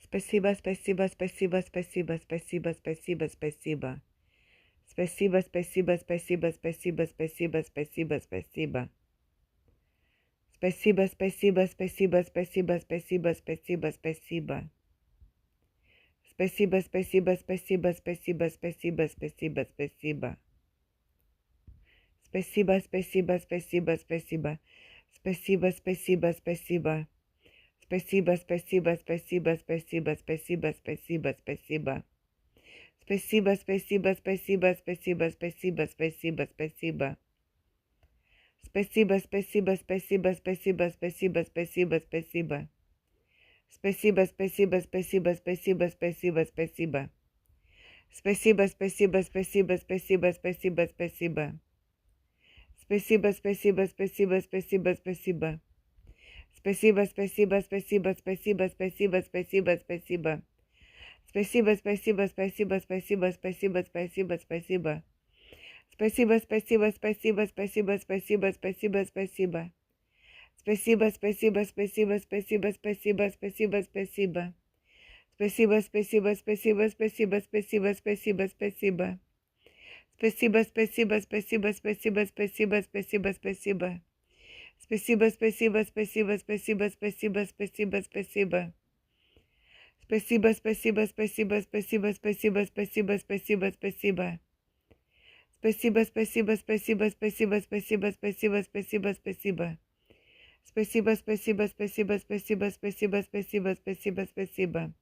Спасибо, спасибо, спасибо, спасибо, спасибо, спасибо, спасибо. Спасибо, спасибо, спасибо, спасибо, спасибо, спасибо, спасибо. Спасибо, спасибо, спасибо, спасибо, спасибо, спасибо, спасибо. Спасибо, спасибо, спасибо, спасибо, спасибо, спасибо, спасибо. Спасибо, спасибо, спасибо, спасибо. Спасибо, спасибо, спасибо. Спасибо, спасибо, спасибо, спасибо, спасибо, спасибо, спасибо. Спасибо, спасибо, спасибо, спасибо, спасибо, спасибо, спасибо. Спасибо, спасибо, спасибо, спасибо, спасибо, спасибо, спасибо. Спасибо, спасибо, спасибо, спасибо, спасибо, спасибо. Спасибо, спасибо, спасибо, спасибо, спасибо, спасибо. Спасибо, спасибо, спасибо, спасибо, спасибо. Спасибо, спасибо, спасибо, спасибо, спасибо, спасибо, спасибо. Спасибо, спасибо, спасибо, спасибо, спасибо, спасибо, спасибо. Спасибо, спасибо, спасибо, спасибо, спасибо, спасибо, спасибо. Спасибо, спасибо, спасибо, спасибо, спасибо, спасибо, спасибо. Спасибо, спасибо, спасибо, спасибо, спасибо, спасибо, спасибо. Спасибо, спасибо, спасибо, спасибо, спасибо, спасибо, спасибо. Спасибо, спасибо, спасибо, спасибо, спасибо, спасибо, спасибо. Спасибо, спасибо, спасибо, спасибо, спасибо, спасибо, спасибо, спасибо. Спасибо, спасибо, спасибо, спасибо, спасибо, спасибо, спасибо, спасибо. Спасибо, спасибо, спасибо, спасибо, спасибо, спасибо, спасибо, спасибо.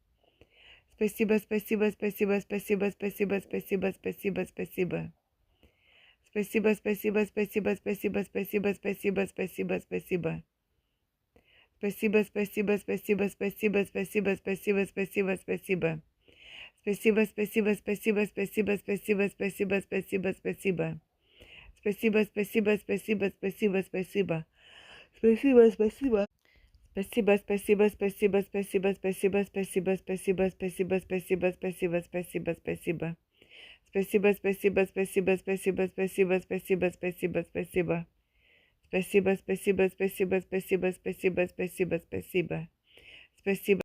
Спасибо, спасибо, спасибо, спасибо, спасибо, спасибо, спасибо, спасибо. Спасибо, спасибо, спасибо, спасибо, спасибо, спасибо, спасибо, спасибо. Спасибо, спасибо, спасибо, спасибо, спасибо, спасибо, спасибо, спасибо. Спасибо, спасибо, спасибо, спасибо, спасибо, спасибо, спасибо, спасибо. Спасибо, спасибо, спасибо, спасибо, спасибо. Спасибо, спасибо. Спасибо, спасибо, спасибо, спасибо, спасибо, спасибо, спасибо, спасибо, спасибо, спасибо, спасибо, спасибо. Спасибо, спасибо, спасибо, спасибо, спасибо, спасибо, спасибо, спасибо. Спасибо, спасибо, спасибо, спасибо, спасибо, спасибо, спасибо. Спасибо.